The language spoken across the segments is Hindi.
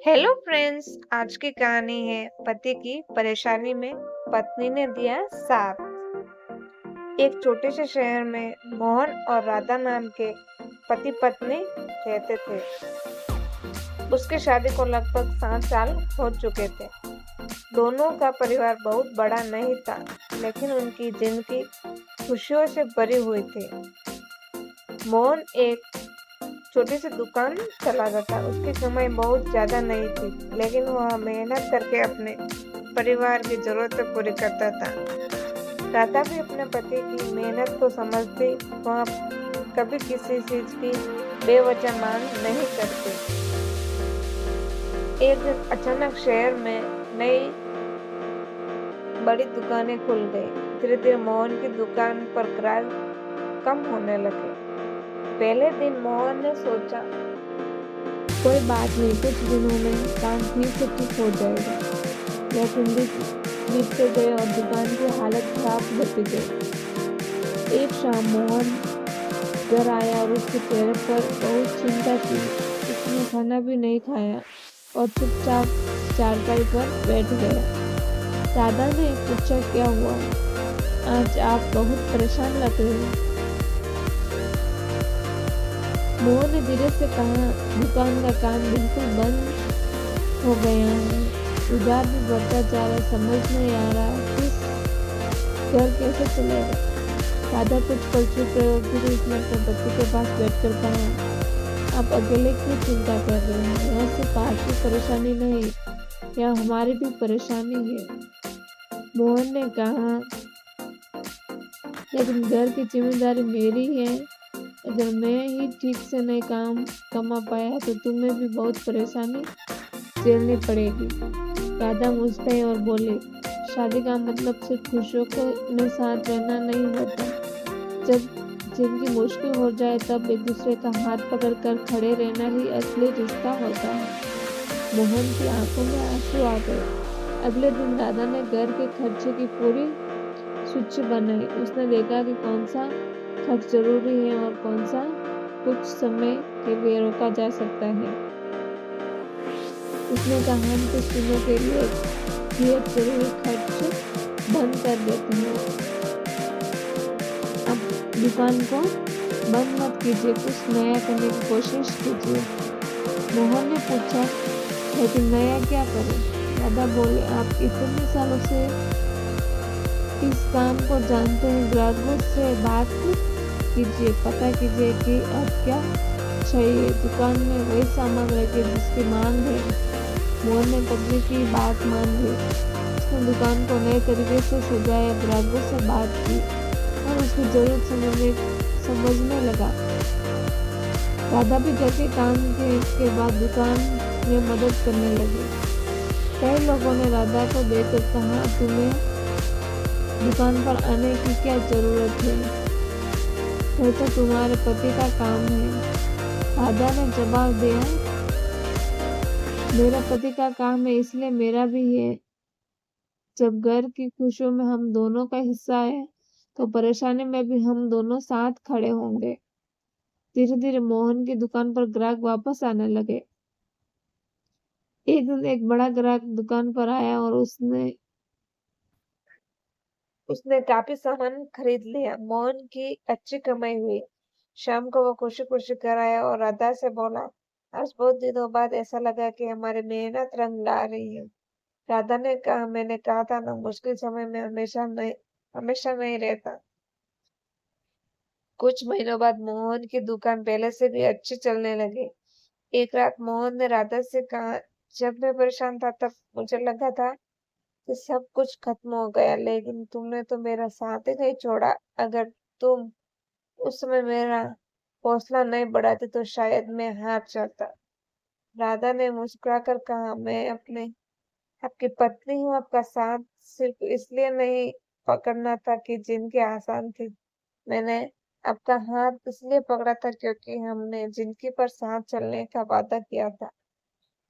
Hello friends. आज की कहानी है पति की परेशानी में पत्नी ने दिया साथ। एक छोटे से शहर में मोहन और राधा नाम के पति पत्नी रहते थे। उसकी शादी को लगभग 7 साल हो चुके थे। दोनों का परिवार बहुत बड़ा नहीं था, लेकिन उनकी जिंदगी खुशियों से भरी हुई थी। मोहन एक छोटी सी दुकान चलाता था। उसकी कमाई बहुत ज्यादा नहीं थी, लेकिन वह मेहनत करके अपने परिवार की जरूरतें पूरी करता था। राधा भी अपने पति की मेहनत को समझती। वह कभी किसी चीज की बेवजह मांग नहीं करती। एक दिन अचानक शहर में नई बड़ी दुकानें खुल गई। धीरे धीरे मोहन की दुकान पर ग्राहक कम होने लगे। पहले दिन मोहन ने सोचा, कोई बात नहीं, कुछ दिनों में काम फिर से ठीक हो जाएगा। लेकिन दिन बीतते गए और दुकान की हालत खराब होती गई। एक शाम मोहन घर आया और उसके चेहरे पर बहुत चिंता थी। उसने खाना भी नहीं खाया और चुपचाप चारपाई पर बैठ गया। दादा ने पूछा, क्या हुआ? आज आप बहुत परेशान लग रहे हैं। मोहन ने धीरे से कहा, दुकान का काम बिल्कुल बंद हो गया है, उधार भी बढ़ता जा रहा है, समझ नहीं आ रहा किस घर कैसे चलेगा। दादा कुछ पल चुप रहे और फिर उसने अपने पति के पास बैठकर कहा, आप अकेले क्यों चिंता कर रहे हैं? यह सिर्फ आपकी परेशानी नहीं, यह हमारी भी परेशानी है। मोहन ने कहा, लेकिन घर की जिम्मेदारी मेरी है। अगर मैं ही ठीक से नहीं काम कमा पाया तो तुम्हें भी बहुत परेशानी झेलनी पड़ेगी। दादा मुस्कुराए और बोले, शादी का मतलब सिर्फ खुशियों में साथ रहना नहीं होता। जब जिंदगी मुश्किल हो जाए तब एक दूसरे का हाथ पकड़कर खड़े रहना ही असली रिश्ता होता है। मोहन की आंखों में आंसू आ गए। अगले दिन दादा ने घर के खर्चे की पूरी सूची बनाई। उसने देखा कि कौन सा खर्च जरूरी है और कौन सा कुछ समय के लिए रोका जा सकता है। उसने कहा, हम कुछ दिनों के लिए एक जरूरी खर्च बंद कर देते हैं। अब दुकान को बंद मत कीजिए, कुछ नया करने की कोशिश कीजिए। मोहन ने पूछा, लेकिन नया क्या करें? दादा बोले, आप इतने सालों से इस काम को जानते हैं, ग्राहकों से बात कीजिए, पता कीजिए कि अब क्या चाहिए। दुकान में वही सामान रखिए जिसकी मांग है। मोहन ने पत्नी की बात मान ली। उसने दुकान को नए तरीके से सजाया, ग्राहकों से बात की और उसकी जरूरत समझने लगा। दादा भी घर के काम के बाद दुकान में मदद करने लगे। कई लोगों ने राधा को देखकर कहा, तुम्हें दुकान पर आने की क्या जरूरत है? यह तो तुम्हारे पति का काम है। दादा ने जवाब दिया, मेरा पति का काम है, इसलिए मेरा भी है। जब घर की खुशियों में हम दोनों का हिस्सा है तो परेशानी में भी हम दोनों साथ खड़े होंगे। धीरे धीरे मोहन की दुकान पर ग्राहक वापस आने लगे। एक दिन एक बड़ा ग्राहक दुकान पर आया और उसने काफी सामान खरीद लिया। मोहन की अच्छी कमाई हुई। शाम को वो खुशी खुशी घर आया और राधा से बोला, आज बहुत दिनों बाद ऐसा लगा कि हमारी मेहनत रंग ला रही है। राधा ने कहा, मैंने कहा था ना, मुश्किल समय में हमेशा नहीं रहता। कुछ महीनों बाद मोहन की दुकान पहले से भी अच्छी चलने लगी। एक रात मोहन ने राधा से कहा, जब मैं परेशान था तब मुझे लगा था कि सब कुछ खत्म हो गया, लेकिन तुमने तो मेरा साथ ही नहीं छोड़ा। अगर तुम उस समय मेरा हौसला नहीं बढ़ाते तो शायद मैं हार जाता। राधा ने मुस्कुराकर कहा, मैं आपकी पत्नी हूँ। आपका साथ सिर्फ इसलिए नहीं पकड़ना था कि जिंदगी आसान थी। मैंने आपका हाथ इसलिए पकड़ा था क्योंकि हमने जिंदगी पर साथ चलने का वादा किया था।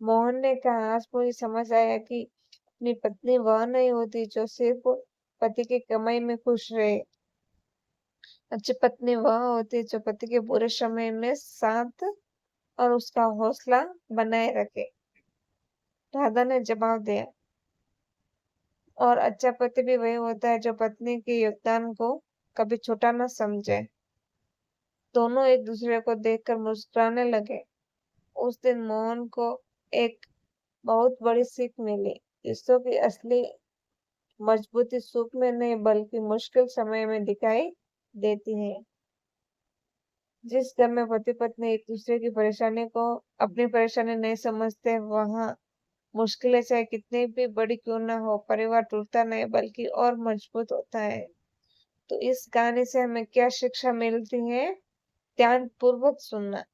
मोहन ने कहा, आज मुझे समझ आया कि अपनी पत्नी वह नहीं होती जो सिर्फ पति की कमाई में खुश रहे। अच्छी पत्नी वह होती है जो पति के बुरे समय में साथ और उसका हौसला बनाए रखे। राधा ने जवाब दिया। और अच्छा पति भी वही होता है जो पत्नी के योगदान को कभी छोटा न समझे। दोनों एक दूसरे को देखकर मुस्कुराने लगे। उस दिन मोहन को एक बहुत बड़ी सीख मिली। रिश्तों की असली मजबूती सुख में नहीं बल्कि मुश्किल समय में दिखाई देती है। जिस घर में पति पत्नी एक दूसरे की परेशानी को अपनी परेशानी नहीं समझते, वहां मुश्किलें चाहे कितनी भी बड़ी क्यों ना हो, परिवार टूटता नहीं बल्कि और मजबूत होता है। तो इस कहानी से हमें क्या शिक्षा मिलती है? ध्यान पूर्वक सुनना।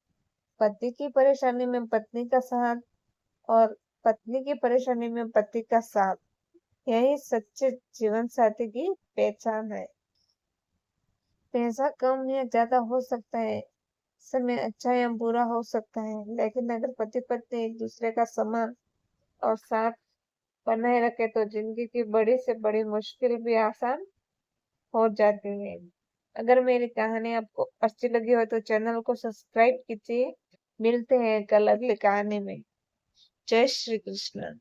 पति की परेशानी में पत्नी का साथ और पत्नी की परेशानी में पति का साथ, यही सच्चे जीवन साथी की पहचान है। पैसा कम या ज्यादा हो सकता है, समय अच्छा या बुरा हो सकता है, लेकिन अगर पति पत्नी एक दूसरे का सम्मान और साथ बनाए रखे तो जिंदगी की बड़ी से बड़ी मुश्किल भी आसान हो जाती है। अगर मेरी कहानी आपको अच्छी लगी हो तो चैनल को सब्सक्राइब कीजिए। मिलते हैं कल अगली कहानी में। जय श्री कृष्ण।